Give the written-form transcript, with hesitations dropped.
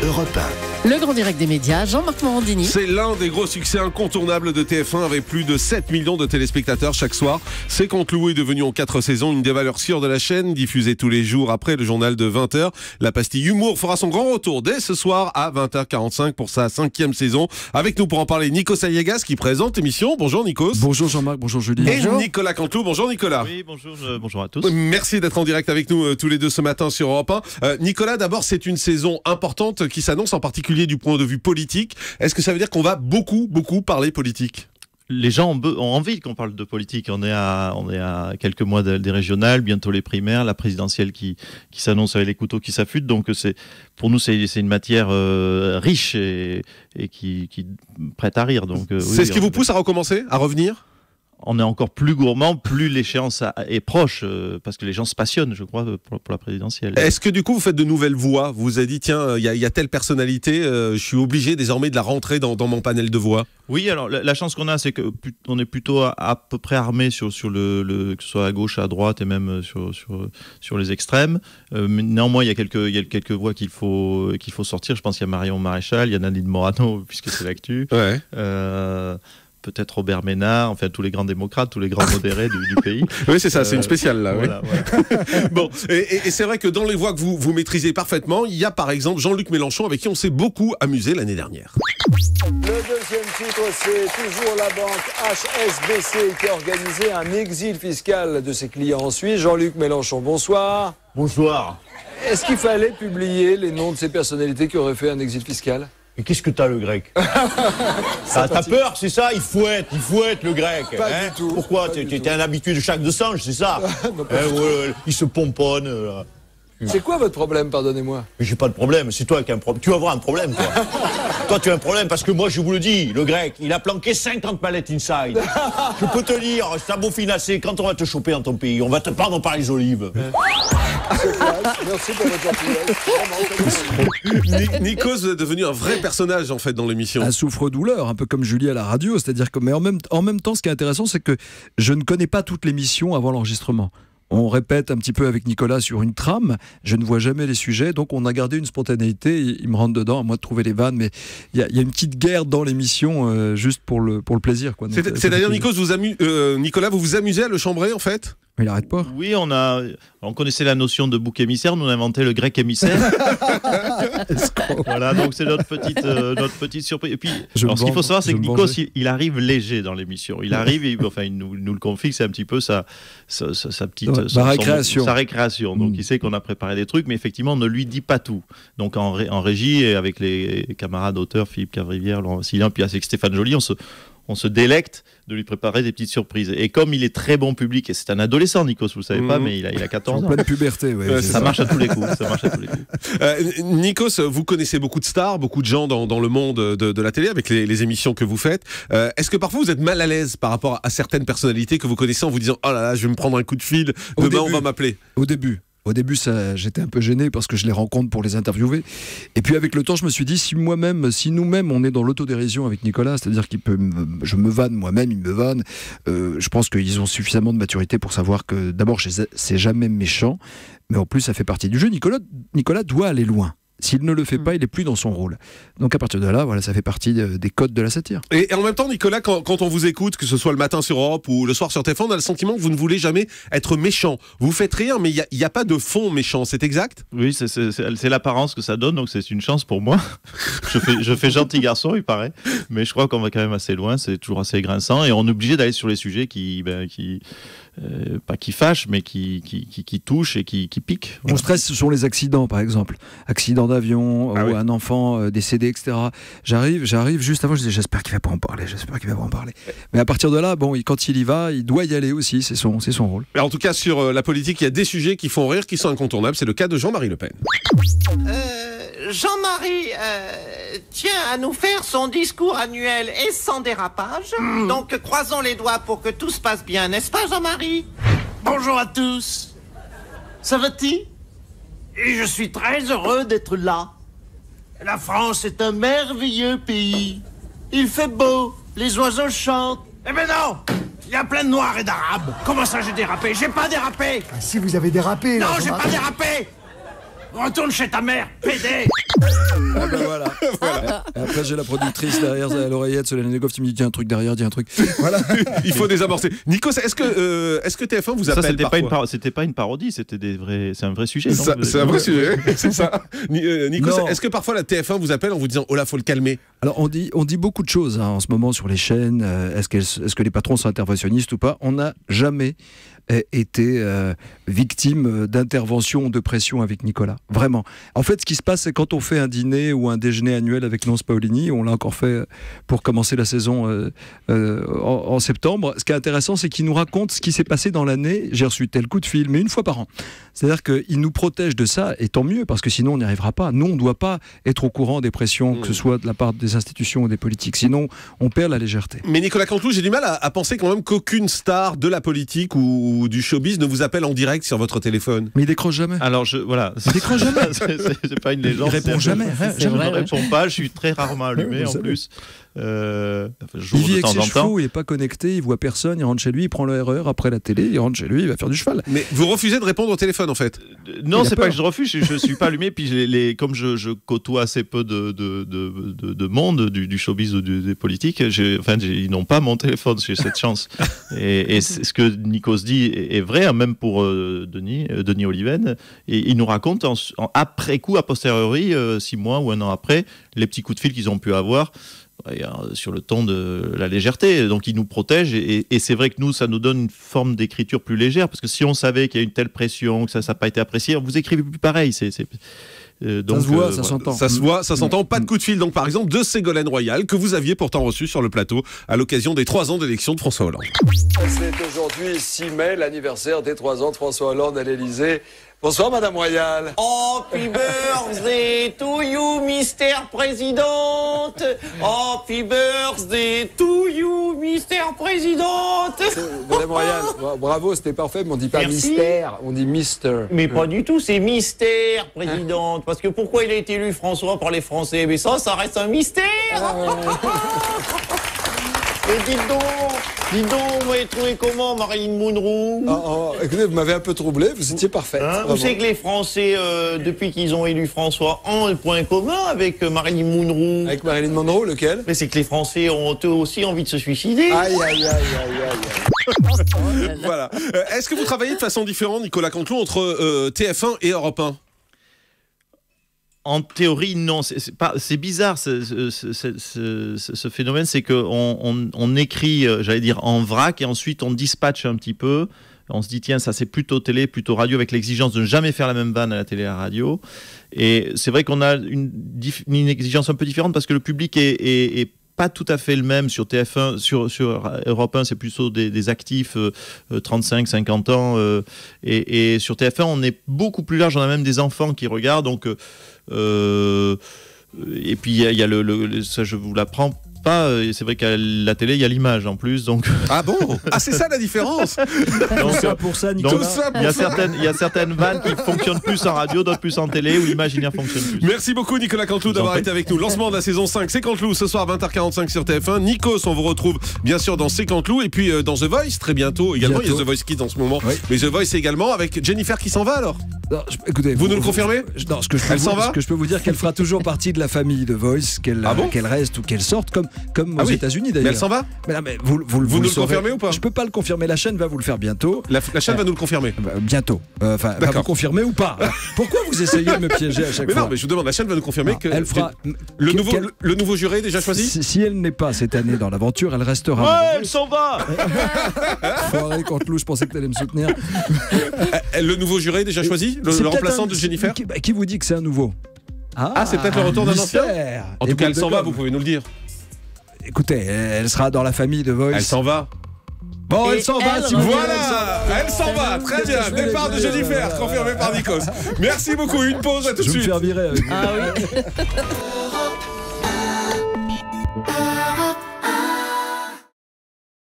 Europe 1. Le grand direct des médias, Jean-Marc Morandini. C'est l'un des gros succès incontournables de TF1 avec plus de 7 millions de téléspectateurs chaque soir. C'est Compte Loup est devenu en 4 saisons une des valeurs sûres de la chaîne, diffusée tous les jours après le journal de 20h. La pastille humour fera son grand retour dès ce soir à 20h45 pour sa 5e saison. Avec nous pour en parler, Nikos Aliagas qui présente l'émission. Bonjour Nikos. Bonjour Jean-Marc, bonjour Julie. Et bonjour. Nicolas Canteloup. Bonjour Nicolas. Oui, bonjour à tous. Merci d'être en direct avec nous tous les deux ce matin sur Europe 1. Nicolas, d'abord, c'est une saison importante qui s'annonce, en particulier du point de vue politique. Est-ce que ça veut dire qu'on va beaucoup parler politique ? Les gens ont envie qu'on parle de politique. On est à quelques mois des régionales, bientôt les primaires, la présidentielle qui s'annonce avec les couteaux qui s'affûtent. Donc pour nous, c'est une matière riche et qui prête à rire. Donc, c'est ce qui vous pousse à recommencer, à revenir ? On est encore plus gourmand, plus l'échéance est proche, parce que les gens se passionnent, je crois, pour la présidentielle. Est-ce que du coup, vous faites de nouvelles voix ? Vous vous avez dit, tiens, il y a telle personnalité, je suis obligé désormais de la rentrer dans mon panel de voix. Oui, alors la chance qu'on a, c'est qu'on est plutôt à peu près armé sur que ce soit à gauche, à droite et même sur les extrêmes. Mais néanmoins, il y a quelques voix qu'il faut sortir. Je pense qu'il y a Marion Maréchal, il y a Nadine Morano, puisque c'est l'actu. Ouais. Peut-être Robert Ménard, enfin tous les grands démocrates, tous les grands modérés du pays. Oui, c'est ça, c'est une spéciale là. Voilà, oui. Voilà. Bon, et c'est vrai que dans les voix que vous maîtrisez parfaitement, il y a par exemple Jean-Luc Mélenchon avec qui on s'est beaucoup amusé l'année dernière. Le deuxième titre, c'est toujours la banque HSBC qui a organisé un exil fiscal de ses clients en Suisse. Jean-Luc Mélenchon, bonsoir. Bonsoir. Est-ce qu'il fallait publier les noms de ces personnalités qui auraient fait un exil fiscal ? Et qu'est-ce que t'as le grec? T'as peur, c'est ça? Il faut être le grec. Pas du tout. Pourquoi? T'es un habitué de chaque de singe, c'est ça? Il se pomponne. C'est quoi votre problème, pardonnez-moi? Mais j'ai pas de problème, c'est toi qui as un problème. Tu vas avoir un problème, toi. Toi, tu as un problème parce que moi, je vous le dis, le grec, il a planqué 50 palettes inside. Je peux te dire, c'est un beau finacé. Quand on va te choper dans ton pays, on va te prendre par les olives. Merci pour votre gentillesse. Nikos est devenu un vrai personnage en fait dans l'émission. Un souffre-douleur, un peu comme Julie à la radio, c'est-à-dire que, mais en même temps, ce qui est intéressant, c'est que je ne connais pas toute l'émission avant l'enregistrement. On répète un petit peu avec Nicolas sur une trame, je ne vois jamais les sujets, donc on a gardé une spontanéité, il me rentre dedans, à moi de trouver les vannes, mais il y a une petite guerre dans l'émission, juste pour le plaisir. C'est d'ailleurs, Nicolas, vous vous amusez à le chambrer en fait ? Mais il n'arrête pas. Oui, on connaissait la notion de bouc émissaire, nous on a inventé le grec émissaire. Voilà, donc c'est notre petite surprise. Et puis, ce qu'il faut savoir, c'est que Nikos, il arrive léger dans l'émission. Il arrive, il nous le confie, c'est un petit peu sa récréation. Donc il sait qu'on a préparé des trucs, mais effectivement, on ne lui dit pas tout. Donc en régie, et avec les camarades auteurs, Philippe Cavrivière, Laurent Vassilien, puis avec Stéphane Joly, on se délecte de lui préparer des petites surprises. Et comme il est très bon public, et c'est un adolescent, Nikos, vous ne savez pas, mais il a 14 ans. En pleine puberté, ouais, ça marche à tous les coups. Nikos, vous connaissez beaucoup de stars, beaucoup de gens dans le monde de la télé, avec les émissions que vous faites. Est-ce que parfois vous êtes mal à l'aise par rapport à certaines personnalités que vous connaissez en vous disant « Oh là là, je vais me prendre un coup de fil, demain on va m'appeler ». Au début, j'étais un peu gêné parce que je les rencontre pour les interviewer. Et puis avec le temps, je me suis dit, si nous-mêmes, on est dans l'autodérision avec Nicolas, c'est-à-dire je me vanne moi-même, il me vanne, je pense qu'ils ont suffisamment de maturité pour savoir que, d'abord, c'est jamais méchant, mais en plus, ça fait partie du jeu. Nicolas doit aller loin. S'il ne le fait pas, il n'est plus dans son rôle. Donc à partir de là, voilà, ça fait partie des codes de la satire. Et en même temps, Nicolas, quand on vous écoute, que ce soit le matin sur Europe ou le soir sur TF1, on a le sentiment que vous ne voulez jamais être méchant. Vous faites rire, mais il n'y a pas de fond méchant, c'est exact ? Oui, c'est l'apparence que ça donne, donc c'est une chance pour moi. je fais gentil garçon, il paraît, mais je crois qu'on va quand même assez loin, c'est toujours assez grinçant, et on est obligé d'aller sur les sujets pas qui fâchent, mais qui touchent et qui piquent. Mon stress, ce sont les accidents, par exemple. Accident d'avion, ou un enfant décédé, etc. J'arrive juste avant, je dis j'espère qu'il va pas en parler. Mais à partir de là, quand il y va, il doit y aller aussi, c'est son rôle. Mais en tout cas, sur la politique, il y a des sujets qui font rire, qui sont incontournables. C'est le cas de Jean-Marie Le Pen. Jean-Marie tient à nous faire son discours annuel et sans dérapage. Donc croisons les doigts pour que tout se passe bien, n'est-ce pas Jean-Marie? Bonjour à tous. Ça va-t-il? Et je suis très heureux d'être là. La France est un merveilleux pays. Il fait beau, les oiseaux chantent. Eh ben non! Il y a plein de noirs et d'arabes. Comment ça j'ai dérapé? J'ai pas dérapé! Si vous avez dérapé... Non, j'ai pas dérapé! Retourne chez ta mère, pédé! Après, j'ai la productrice derrière à l'oreillette, Solène Legoff, qui me dit tiens, un truc derrière, dis un truc. Voilà. Il faut désamorcer. Nikos, est-ce que TF1 vous appelle parfois? C'était pas une parodie, c'est un vrai sujet. C'est un vrai sujet, c'est ça. Nikos, est-ce que parfois la TF1 vous appelle en vous disant oh là, faut le calmer? Alors on dit beaucoup de choses en ce moment sur les chaînes. Est-ce que les patrons sont interventionnistes ou pas? On n'a jamais été victime d'intervention, de pression avec Nicolas. Vraiment. En fait, ce qui se passe, c'est quand on fait un dîner ou un déjeuner annuel avec Nonce Paolini, on l'a encore fait pour commencer la saison en septembre. Ce qui est intéressant, c'est qu'il nous raconte ce qui s'est passé dans l'année. J'ai reçu tel coup de fil, mais une fois par an. C'est-à-dire qu'il nous protège de ça, et tant mieux, parce que sinon on n'y arrivera pas. Nous, on ne doit pas être au courant des pressions, que ce soit de la part des institutions ou des politiques. Sinon, on perd la légèreté. Mais Nicolas Canteloup, j'ai du mal à penser quand même qu'aucune star de la politique ou du showbiz ne vous appelle en direct sur votre téléphone. Mais il décroche jamais. Alors, voilà. Il décroche jamais. C'est pas une légende. Il répond jamais. Je ne réponds pas, je suis très rarement allumé en plus. Il vit avec ses chevaux, il n'est pas connecté, il voit personne, il rentre chez lui, il prend le RER après la télé, il rentre chez lui, il va faire du cheval. Mais vous refusez de répondre au téléphone en fait? Non, c'est pas que je refuse, je suis pas allumé, puis comme je côtoie assez peu de monde, du showbiz ou des politiques, ils n'ont pas mon téléphone, j'ai cette chance. Et ce que Nikos dit est vrai, hein, même pour Denis Oliven, et il nous raconte après coup, a posteriori, 6 mois ou 1 an après, les petits coups de fil qu'ils ont pu avoir. Sur le ton de la légèreté, donc il nous protège et c'est vrai que nous ça nous donne une forme d'écriture plus légère, parce que si on savait qu'il y a une telle pression, que ça n'a pas été apprécié, vous écrivez plus pareil. Donc, ça se voit, ça s'entend. Ça se voit, ça s'entend. Pas de coup de fil, donc par exemple de Ségolène Royal, que vous aviez pourtant reçu sur le plateau à l'occasion des 3 ans d'élection de François Hollande. C'est aujourd'hui 6 mai, l'anniversaire des 3 ans de François Hollande à l'Élysée. Bonsoir Madame Royal. Happy birthday to you, Mister Présidente. Happy birthday to you, Mister Présidente. Madame Royal, bravo, c'était parfait, mais on dit pas Merci. mystère, on dit Mister. Mais pas du tout, c'est mystère, Présidente. Parce que pourquoi il a été élu François par les Français? Mais ça reste un mystère. Mais dites donc, vous m'avez trouvé comment, Marilyn Monroe? Écoutez, vous m'avez un peu troublé, vous étiez parfaite. Vous savez que les Français, depuis qu'ils ont élu François, ont un point commun avec Marilyn Monroe. Avec Marilyn Monroe, lequel? Mais c'est que les Français ont eux aussi envie de se suicider. Aïe, aïe, aïe, aïe, aïe. Voilà. Est-ce que vous travaillez de façon différente, Nicolas Canteloup, entre TF1 et Europe 1? En théorie, non. C'est bizarre ce phénomène, c'est qu'on écrit, j'allais dire, en vrac, et ensuite on dispatche un petit peu. On se dit, tiens, ça c'est plutôt télé, plutôt radio, avec l'exigence de ne jamais faire la même vanne à la télé et à la radio. Et c'est vrai qu'on a une exigence un peu différente, parce que le public est pas tout à fait le même sur TF1, sur Europe 1, c'est plutôt des actifs 35-50 ans, et sur TF1 on est beaucoup plus large, on a même des enfants qui regardent, donc et puis il y a ça je vous l'apprends pas, c'est vrai qu'à la télé il y a l'image en plus, donc ah bon, ah c'est ça la différence. Donc, pour ça, Nicolas. Il y a certaines vannes qui fonctionnent plus en radio, d'autres plus en télé, où l'imaginaire fonctionne plus. Merci beaucoup Nicolas Canteloup d'avoir été avec nous. Lancement de la saison 5, c'est Canteloup ce soir 20h45 sur TF1. Nikos, on vous retrouve bien sûr dans C'est Canteloup, et puis dans The Voice très bientôt également. Il y a The Voice Kids en ce moment, oui. Mais The Voice également avec Jennifer qui s'en va alors. Non, écoutez, vous nous le confirmez? Non, ce que je peux vous dire, qu'elle fera toujours partie de la famille de Voice, qu'elle reste ou qu'elle sorte, comme aux États-Unis d'ailleurs. Mais elle s'en va? Mais vous nous le confirmez ou pas? Je peux pas le confirmer, la chaîne va vous le faire bientôt. La chaîne va nous le confirmer bientôt. Va vous confirmer ou pas? Pourquoi vous essayez de me piéger à chaque fois? Non, mais je vous demande, la chaîne va nous confirmer que elle fera le nouveau juré est déjà choisi? Si elle n'est pas cette année dans l'aventure, elle restera. Ouais, elle s'en va. Foiré Canteloup, je pensais que tu allais me soutenir. Le nouveau juré est déjà choisi? Le remplaçant de Jennifer? Qui vous dit que c'est un nouveau? C'est peut-être le retour d'un ancien? En tout cas, elle s'en va, vous pouvez nous le dire. Écoutez, elle sera dans la famille de Voice. Elle s'en va. Bon, elle s'en va. Voilà, elle s'en va. Très bien. Départ de Jennifer, confirmé par Nikos. Merci beaucoup. Une pause, à tout de suite. Je vais me faire virer avec vous. Ah oui.